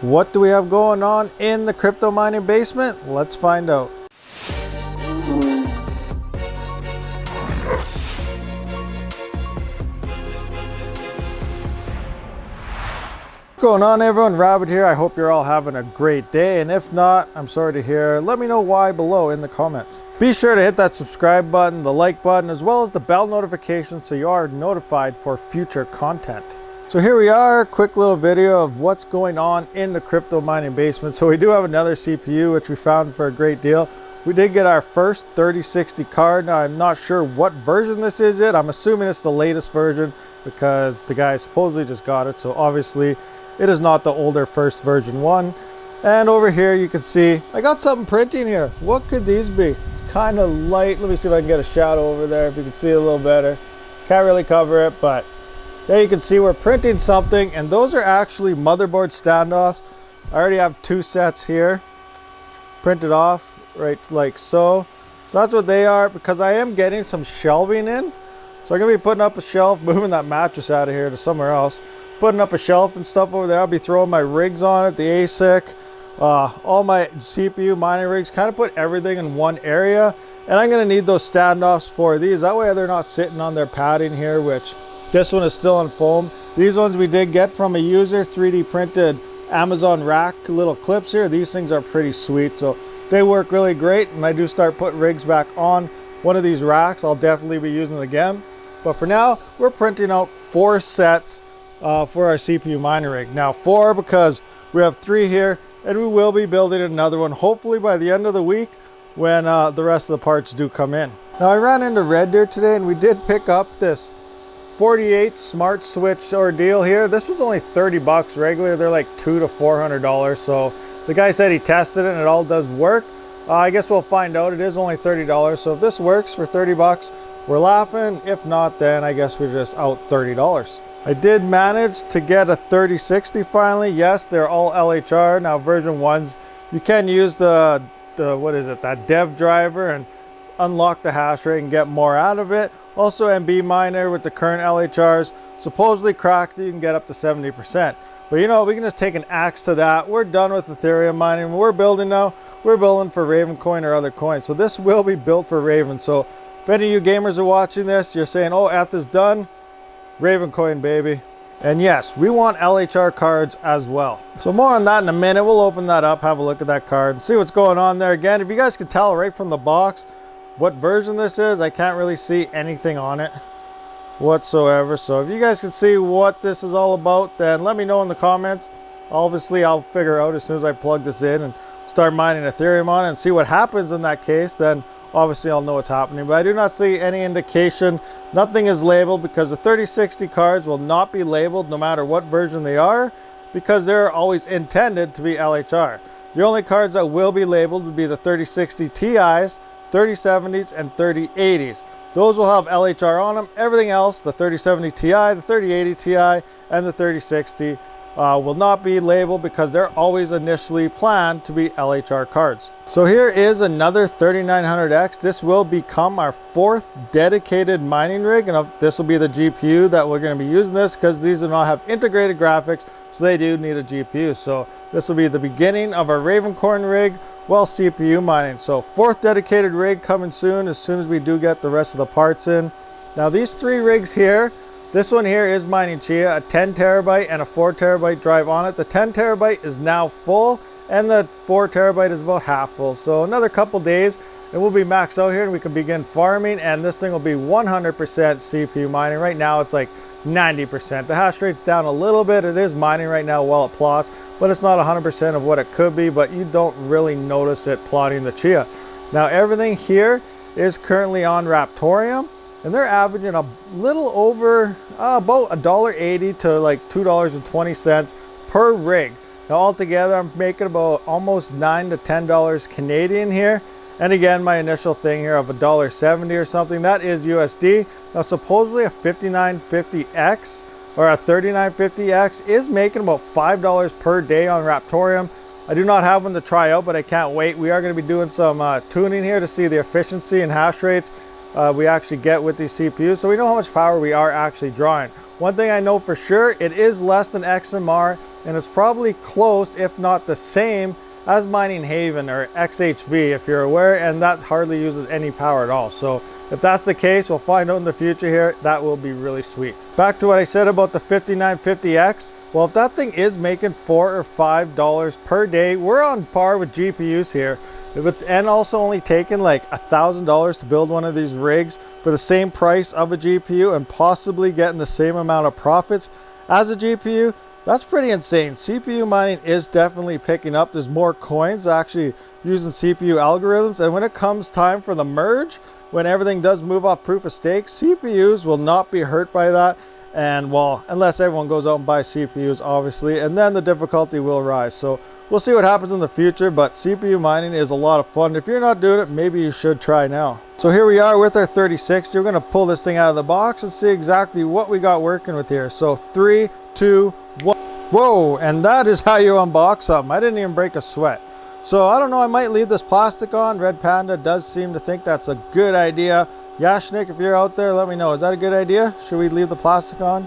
What do we have going on in the crypto mining basement? Let's find out. What's going on, everyone? Rabid here. I hope you're all having a great day, and if not, I'm sorry to hear. Let me know why below in the comments. Be sure to hit that subscribe button, the like button, as well as the bell notification so you are notified for future content. So here we are, quick little video of what's going on in the crypto mining basement. So we do have another CPU, which we found for a great deal. We did get our first 3060 card. Now I'm not sure what version this is yet. I'm assuming it's the latest version because the guy supposedly just got it. So obviously it is not the older first version one. And over here you can see, I got something printing here. What could these be? It's kind of light. Let me see if I can get a shadow over there if you can see it a little better. Can't really cover it, but there you can see we're printing something, and those are actually motherboard standoffs. I already have two sets here printed off right like so. So that's what they are, because I am getting some shelving in. So I'm gonna be putting up a shelf, moving that mattress out of here to somewhere else, putting up a shelf and stuff over there. I'll be throwing my rigs on it, the ASIC, all my CPU mining rigs, kind of put everything in one area. And I'm gonna need those standoffs for these. That way they're not sitting on their padding here, which this one is still on foam. These ones we did get from a user, 3D printed Amazon rack little clips here. These things are pretty sweet, so they work really great. And I do start putting rigs back on one of these racks, I'll definitely be using it again. But for now, we're printing out 4 sets for our CPU mining rig. Now 4 because we have 3 here, and we will be building another one hopefully by the end of the week when the rest of the parts do come in. Now I ran into Red Deer today, and we did pick up this 48 smart switch ordeal here. This was only 30 bucks regular. They're like $200 to $400. So the guy said he tested it and it all does work. I guess we'll find out. It is only $30. So if this works for 30 bucks, we're laughing. If not, then I guess we're just out $30. I did manage to get a 3060 finally. Yes, they're all LHR. Now version 1s, you can use the what is it, that dev driver, and unlock the hash rate and get more out of it. Also MB miner with the current LHRs, supposedly cracked, you can get up to 70%. But you know, we can just take an axe to that. We're done with ETHEREUM mining. We're building now. We're building for Ravencoin or other coins. So this will be built for Raven. So if any of you gamers are watching this, you're saying, oh, ETH is done, Ravencoin, baby. And yes, we want LHR cards as well. So more on that in a minute. We'll open that up, have a look at that card, and see what's going on there. Again, if you guys can tell right from the box what version this is, I can't really see anything on it whatsoever. So if you guys can see what this is all about, then let me know in the comments. Obviously I'll figure out as soon as I plug this in and start mining Ethereum on it and see what happens in that case. Then obviously I'll know what's happening, but I do not see any indication. Nothing is labeled, because the 3060 cards will not be labeled no matter what version they are, because they're always intended to be LHR. The only cards that will be labeled would be the 3060 Ti's, 3070s, and 3080s. Those will have LHR on them. Everything else, the 3070 Ti, the 3080 Ti, and the 3060 will not be labeled, because they're always initially planned to be LHR cards. So here is another 3900X. This will become our 4th dedicated mining rig, and this will be the GPU that we're going to be using this, because these do not have integrated graphics, so they do need a GPU. So this will be the beginning of our Ravencoin rig while CPU mining. So 4th dedicated rig coming soon as we do get the rest of the parts in. Now these 3 rigs here, this one here is mining Chia, a 10 terabyte and a 4 terabyte drive on it. The 10 terabyte is now full, and the 4 terabyte is about half full. So another couple days and we'll be maxed out here, and we can begin farming, and this thing will be 100% CPU mining. Right now it's like 90%. The hash rate's down a little bit. It is mining right now while it plots, but it's not 100% of what it could be, but you don't really notice it plotting the Chia. Now everything here is currently on Raptorium, and they're averaging a little over about $1.80 to like $2.20 per rig. Now altogether I'm making about almost $9 to $10 Canadian here. And again, my initial thing here of $1.70 or something, that is USD. Now supposedly a 5950X or a 3950X is making about $5 per day on Raptorium. I do not have one to try out, but I can't wait. We are going to be doing some tuning here to see the efficiency and hash rates we actually get with these CPUs, so we know how much power we are actually drawing. One thing I know for sure, it is less than XMR, and it's probably close, if not the same, as Mining Haven or XHV, if you're aware, and that hardly uses any power at all. So if that's the case, we'll find out in the future here. That will be really sweet. Back to what I said about the 5950X. Well, if that thing is making $4 or $5 per day, we're on par with GPUs here. And also only taking like $1,000 to build one of these rigs for the same price of a GPU and possibly getting the same amount of profits as a GPU. That's pretty insane. CPU mining is definitely picking up. There's more coins actually using CPU algorithms. And when it comes time for the merge, when everything does move off proof of stake, CPUs will not be hurt by that. And well, unless everyone goes out and buys CPUs, obviously, and then the difficulty will rise. So we'll see what happens in the future, but CPU mining is a lot of fun. If you're not doing it, maybe you should try now. So here we are with our 3060. We're going to pull this thing out of the box and see exactly what we got working with here. So 3, 2, 1. Whoa, and that is how you unbox something. I didn't even break a sweat. So I don't know, I might leave this plastic on. Red Panda does seem to think that's a good idea. Yashnik, if you're out there, let me know. Is that a good idea? Should we leave the plastic on?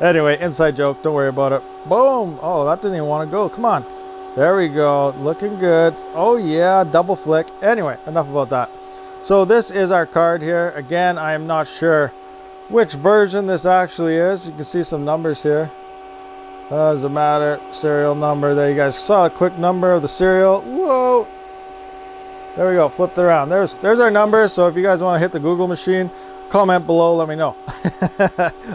Anyway, inside joke, don't worry about it. Boom. Oh, that didn't even want to go. Come on. There we go. Looking good. Oh yeah, double flick. Anyway, enough about that. So this is our card here. Again, I am not sure which version this actually is. You can see some numbers here. Doesn't matter. Serial number. There, you guys saw a quick number of the serial. Whoa. There we go. Flipped it around. There's our number. So if you guys want to hit the Google machine, comment below. Let me know.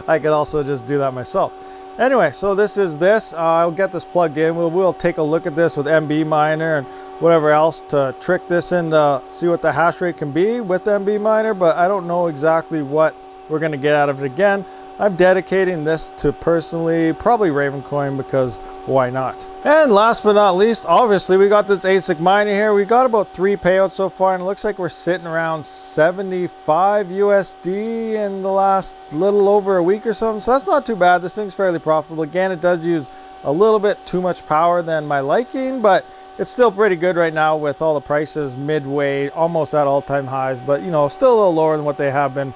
I could also just do that myself. Anyway, so this is this. I'll get this plugged in. We'll take a look at this with MB Miner and whatever else to trick this in to see what the hash rate can be with MB Miner. But I don't know exactly what we're going to get out of it. Again, I'm dedicating this to personally probably Ravencoin, because why not? And last but not least, obviously we got this ASIC miner here. We got about 3 payouts so far, and it looks like we're sitting around 75 USD in the last little over a week or something. So that's not too bad. This thing's fairly profitable. Again, it does use a little bit too much power than my liking, but it's still pretty good right now with all the prices midway, almost at all-time highs, but you know, still a little lower than what they have been.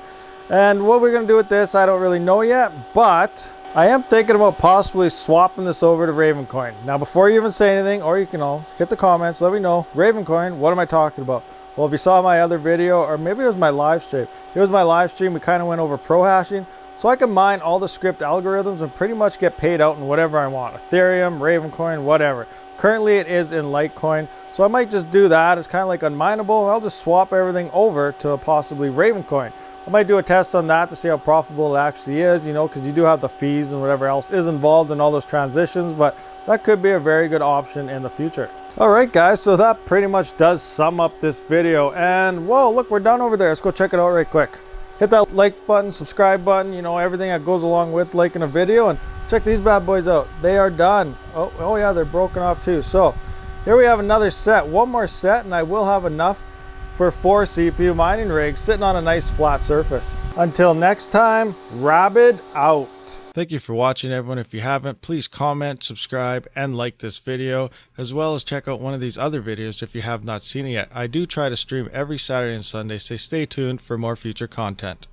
And what we're going to do with this, I don't really know yet, but I am thinking about possibly swapping this over to Ravencoin. Now, before you even say anything, or you can hit the comments, let me know, Ravencoin, what am I talking about? Well, if you saw my other video, or maybe it was my live stream. It was my live stream. We kind of went over pro hashing. So I can mine all the script algorithms and pretty much get paid out in whatever I want. Ethereum, Ravencoin, whatever. Currently, it is in Litecoin. So I might just do that. It's kind of like unmineable. And I'll just swap everything over to possibly Ravencoin. I might do a test on that to see how profitable it actually is, you know, because you do have the fees and whatever else is involved in all those transitions, but that could be a very good option in the future. All right, guys, so that pretty much does sum up this video. And whoa, look, we're done over there. Let's go check it out right quick. Hit that like button, subscribe button, you know, everything that goes along with liking a video, and check these bad boys out. They are done. Oh yeah, they're broken off too. So here we have another set, one more set, and I will have enough for 4 CPU mining rigs sitting on a nice flat surface. Until next time, Rabid out. Thank you for watching, everyone. If you haven't, please comment, subscribe, and like this video, as well as check out one of these other videos if you have not seen it yet. I do try to stream every Saturday and Sunday, so stay tuned for more future content.